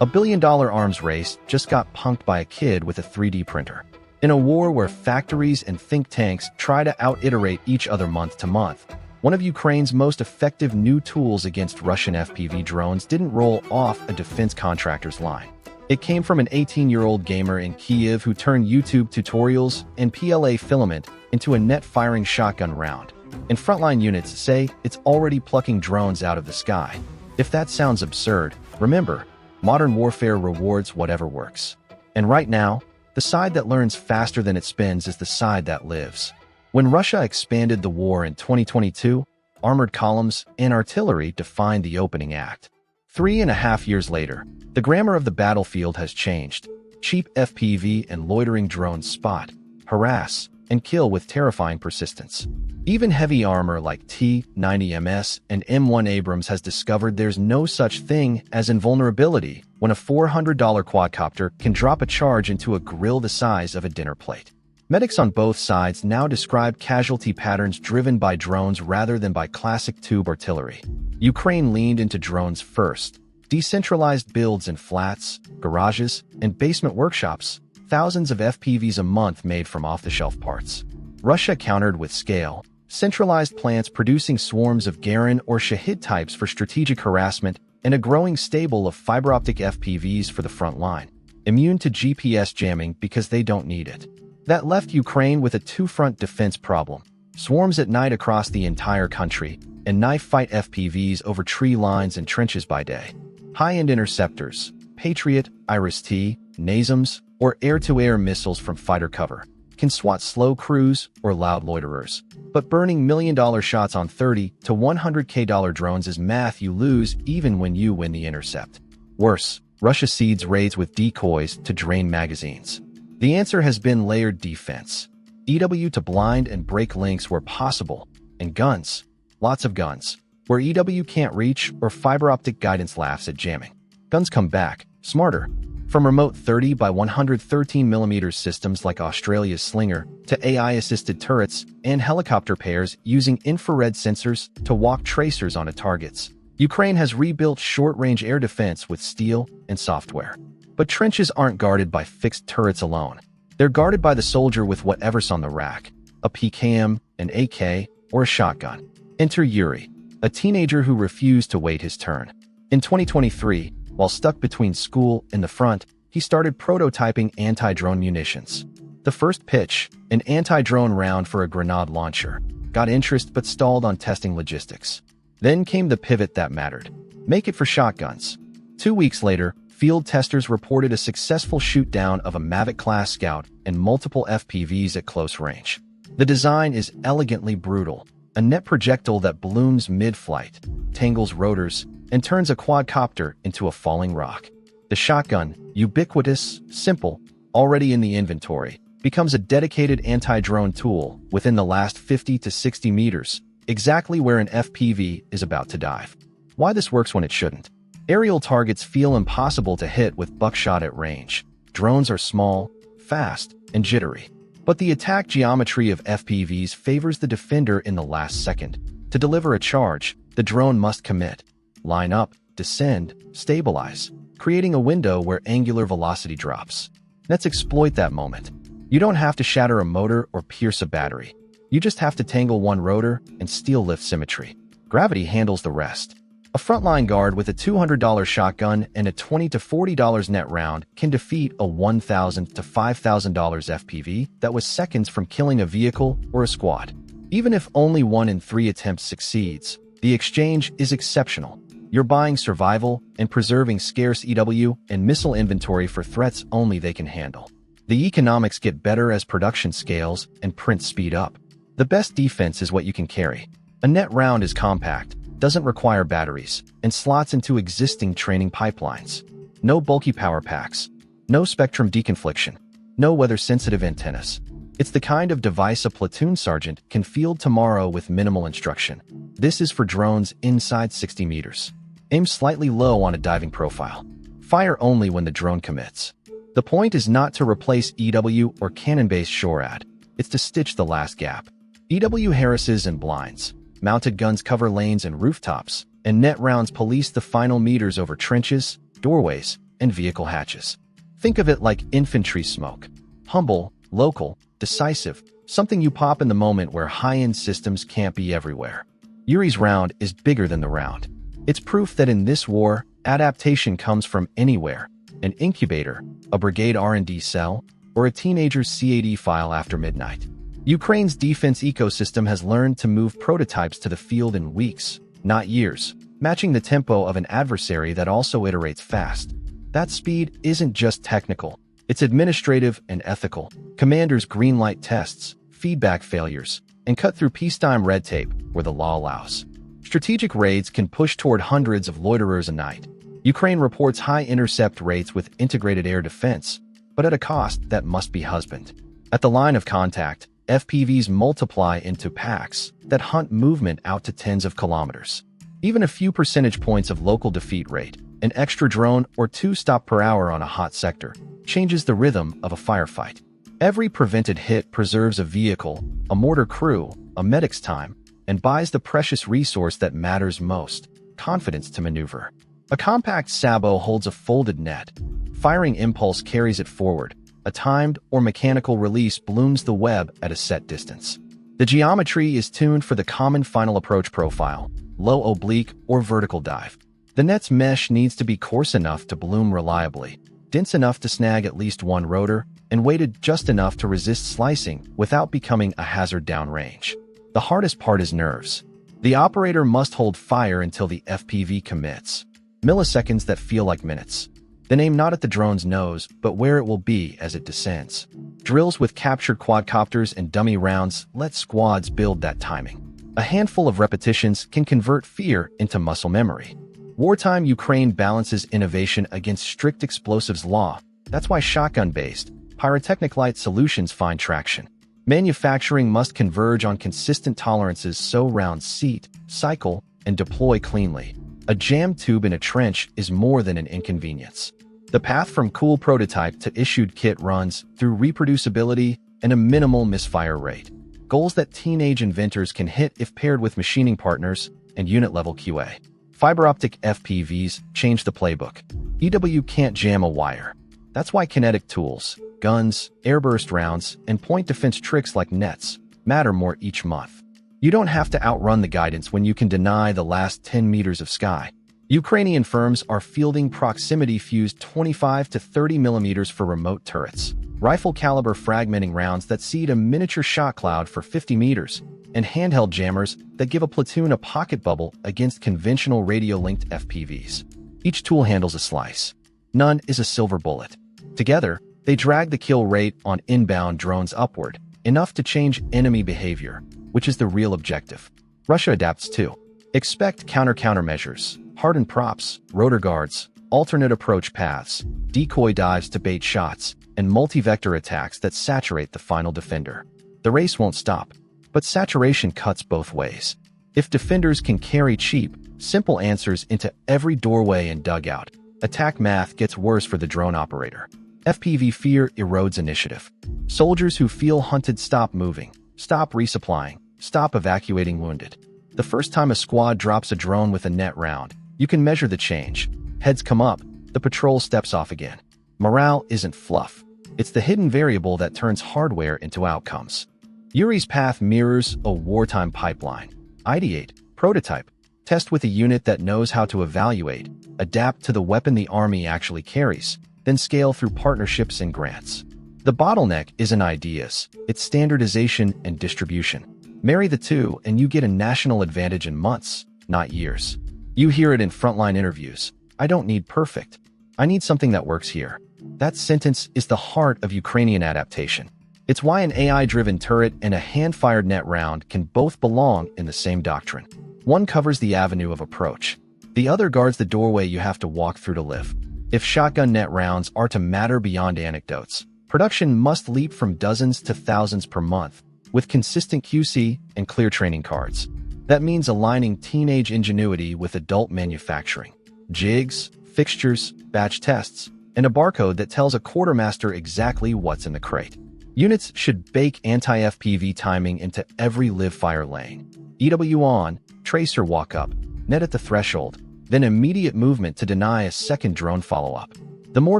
A billion-dollar arms race just got punked by a kid with a 3D printer. In a war where factories and think tanks try to out-iterate each other month to month, one of Ukraine's most effective new tools against Russian FPV drones didn't roll off a defense contractor's line. It came from an 18-year-old gamer in Kyiv who turned YouTube tutorials and PLA filament into a net-firing shotgun round. And frontline units say it's already plucking drones out of the sky. If that sounds absurd, remember, modern warfare rewards whatever works. And right now, the side that learns faster than it spins is the side that lives. When Russia expanded the war in 2022, armored columns and artillery defined the opening act. 3.5 years later, the grammar of the battlefield has changed. Cheap FPV and loitering drones spot, harass, and kill with terrifying persistence. Even heavy armor like T-90MS and M1 Abrams has discovered there's no such thing as invulnerability when a $400 quadcopter can drop a charge into a grill the size of a dinner plate. Medics on both sides now describe casualty patterns driven by drones rather than by classic tube artillery. Ukraine leaned into drones first. Decentralized builds in flats, garages, and basement workshops, thousands of FPVs a month made from off-the-shelf parts. Russia countered with scale, centralized plants producing swarms of Garin or Shahid types for strategic harassment, and a growing stable of fiber-optic FPVs for the front line, immune to GPS jamming because they don't need it. That left Ukraine with a two-front defense problem: swarms at night across the entire country, and knife-fight FPVs over tree lines and trenches by day. High-end interceptors, Patriot, Iris-T, NASAMS, or air-to-air missiles from fighter cover, can swat slow crews or loud loiterers. But burning million-dollar shots on $30 to $100K drones is math you lose even when you win the intercept. Worse, Russia seeds raids with decoys to drain magazines. The answer has been layered defense. EW to blind and break links where possible, and guns, lots of guns, where EW can't reach or fiber optic guidance laughs at jamming. Guns come back, smarter. From remote 30 by 113mm systems like Australia's Slinger to AI-assisted turrets and helicopter pairs using infrared sensors to walk tracers onto targets. Ukraine has rebuilt short-range air defense with steel and software. But trenches aren't guarded by fixed turrets alone. They're guarded by the soldier with whatever's on the rack: a PKM, an AK, or a shotgun. Enter Yuri, a teenager who refused to wait his turn. In 2023, while stuck between school and the front, he started prototyping anti-drone munitions. The first pitch, an anti-drone round for a grenade launcher, got interest but stalled on testing logistics. Then came the pivot that mattered: make it for shotguns. 2 weeks later, field testers reported a successful shoot-down of a Mavic-class Scout and multiple FPVs at close range. The design is elegantly brutal: a net projectile that blooms mid-flight, tangles rotors, and turns a quadcopter into a falling rock. The shotgun, ubiquitous, simple, already in the inventory, becomes a dedicated anti-drone tool within the last 50 to 60 meters, exactly where an FPV is about to dive. Why this works when it shouldn't? Aerial targets feel impossible to hit with buckshot at range. Drones are small, fast, and jittery. But the attack geometry of FPVs favors the defender in the last second. To deliver a charge, the drone must commit, line up, descend, stabilize, creating a window where angular velocity drops. Let's exploit that moment. You don't have to shatter a motor or pierce a battery. You just have to tangle one rotor and steel lift symmetry. Gravity handles the rest. A frontline guard with a $200 shotgun and a $20 to $40 net round can defeat a $1,000 to $5,000 FPV that was seconds from killing a vehicle or a squad. Even if only 1 in 3 attempts succeeds, the exchange is exceptional. You're buying survival and preserving scarce EW and missile inventory for threats only they can handle. The economics get better as production scales and prints speed up. The best defense is what you can carry. A net round is compact, doesn't require batteries, and slots into existing training pipelines. No bulky power packs, no spectrum deconfliction, no weather-sensitive antennas. It's the kind of device a platoon sergeant can field tomorrow with minimal instruction. This is for drones inside 60 meters. Aim slightly low on a diving profile. Fire only when the drone commits. The point is not to replace EW or cannon-based SHORAD. It's to stitch the last gap. EW harnesses and blinds. Mounted guns cover lanes and rooftops, and net rounds police the final meters over trenches, doorways, and vehicle hatches. Think of it like infantry smoke. Humble, local, decisive, something you pop in the moment where high-end systems can't be everywhere. Yuri's round is bigger than the round. It's proof that in this war, adaptation comes from anywhere: an incubator, a brigade R&D cell, or a teenager's CAD file after midnight. Ukraine's defense ecosystem has learned to move prototypes to the field in weeks, not years, matching the tempo of an adversary that also iterates fast. That speed isn't just technical, it's administrative and ethical. Commanders greenlight tests, feedback failures, and cut through peacetime red tape where the law allows. Strategic raids can push toward hundreds of loiterers a night. Ukraine reports high intercept rates with integrated air defense, but at a cost that must be husbanded. At the line of contact, FPVs multiply into packs that hunt movement out to tens of kilometers. Even a few percentage points of local defeat rate, an extra drone or two stop per hour on a hot sector, changes the rhythm of a firefight. Every prevented hit preserves a vehicle, a mortar crew, a medic's time, and buys the precious resource that matters most: confidence to maneuver. A compact sabot holds a folded net. Firing impulse carries it forward. A timed or mechanical release blooms the web at a set distance. The geometry is tuned for the common final approach profile: low oblique or vertical dive. The net's mesh needs to be coarse enough to bloom reliably, dense enough to snag at least one rotor, and weighted just enough to resist slicing without becoming a hazard downrange. The hardest part is nerves. The operator must hold fire until the FPV commits. Milliseconds that feel like minutes. Then aim not at the drone's nose, but where it will be as it descends. Drills with captured quadcopters and dummy rounds let squads build that timing. A handful of repetitions can convert fear into muscle memory. Wartime Ukraine balances innovation against strict explosives law. That's why shotgun-based, pyrotechnic light solutions find traction. Manufacturing must converge on consistent tolerances so rounds seat, cycle, and deploy cleanly. A jammed tube in a trench is more than an inconvenience. The path from cool prototype to issued kit runs through reproducibility and a minimal misfire rate. Goals that teenage inventors can hit if paired with machining partners and unit-level QA. Fiber optic FPVs change the playbook. EW can't jam a wire. That's why kinetic tools, guns, airburst rounds, and point defense tricks like nets matter more each month. You don't have to outrun the guidance when you can deny the last 10 meters of sky. Ukrainian firms are fielding proximity-fused 25 to 30 millimeters for remote turrets, rifle-caliber fragmenting rounds that seed a miniature shot cloud for 50 meters, and handheld jammers that give a platoon a pocket bubble against conventional radio-linked FPVs. Each tool handles a slice. None is a silver bullet. Together, they drag the kill rate on inbound drones upward, enough to change enemy behavior, which is the real objective. Russia adapts too. Expect countermeasures, hardened props, rotor guards, alternate approach paths, decoy dives to bait shots, and multi-vector attacks that saturate the final defender. The race won't stop, but saturation cuts both ways. If defenders can carry cheap, simple answers into every doorway and dugout, attack math gets worse for the drone operator. FPV fear erodes initiative. Soldiers who feel hunted stop moving, stop resupplying, stop evacuating wounded. The first time a squad drops a drone with a net round, you can measure the change. Heads come up, the patrol steps off again. Morale isn't fluff. It's the hidden variable that turns hardware into outcomes. Yuri's path mirrors a wartime pipeline. Ideate, prototype, test with a unit that knows how to evaluate, adapt to the weapon the army actually carries, then scale through partnerships and grants. The bottleneck isn't ideas, it's standardization and distribution. Marry the two and you get a national advantage in months, not years. You hear it in frontline interviews. I don't need perfect. I need something that works here. That sentence is the heart of Ukrainian adaptation. It's why an AI-driven turret and a hand-fired net round can both belong in the same doctrine. One covers the avenue of approach. The other guards the doorway you have to walk through to live. If shotgun net rounds are to matter beyond anecdotes, production must leap from dozens to thousands per month, with consistent QC and clear training cards. That means aligning teenage ingenuity with adult manufacturing. Jigs, fixtures, batch tests, and a barcode that tells a quartermaster exactly what's in the crate. Units should bake anti-FPV timing into every live-fire lane. EW on, tracer walk up, net at the threshold, then immediate movement to deny a second drone follow-up. The more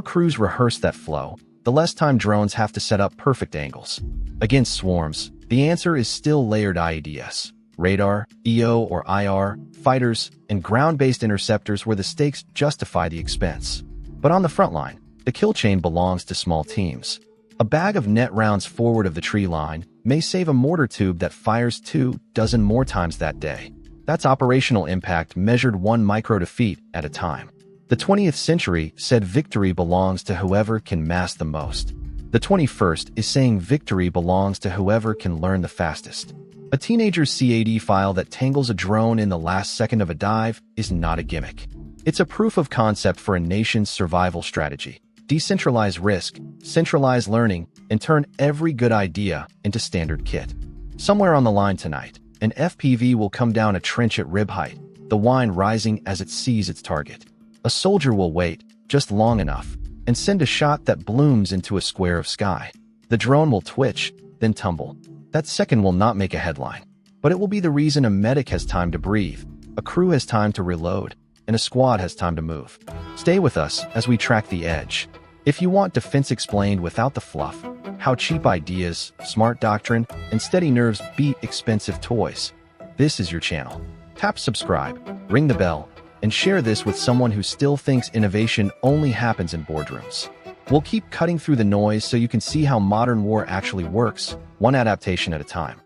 crews rehearse that flow, the less time drones have to set up perfect angles. Against swarms, the answer is still layered IEDs, radar, EO or IR, fighters, and ground-based interceptors where the stakes justify the expense. But on the front line, the kill chain belongs to small teams. A bag of net rounds forward of the tree line may save a mortar tube that fires 2 dozen more times that day. That's operational impact measured 1 micro-defeat at a time. The 20th century said victory belongs to whoever can mass the most. The 21st is saying victory belongs to whoever can learn the fastest. A teenager's CAD file that tangles a drone in the last second of a dive is not a gimmick. It's a proof of concept for a nation's survival strategy. Decentralize risk, centralize learning, and turn every good idea into standard kit. Somewhere on the line tonight, an FPV will come down a trench at rib height, the whine rising as it sees its target. A soldier will wait, just long enough, and send a shot that blooms into a square of sky. The drone will twitch, then tumble. That second will not make a headline, but it will be the reason a medic has time to breathe, a crew has time to reload, and a squad has time to move. Stay with us as we track the edge. If you want defense explained without the fluff, how cheap ideas, smart doctrine, and steady nerves beat expensive toys, this is your channel. Tap subscribe, ring the bell, and share this with someone who still thinks innovation only happens in boardrooms. We'll keep cutting through the noise so you can see how modern war actually works, one adaptation at a time.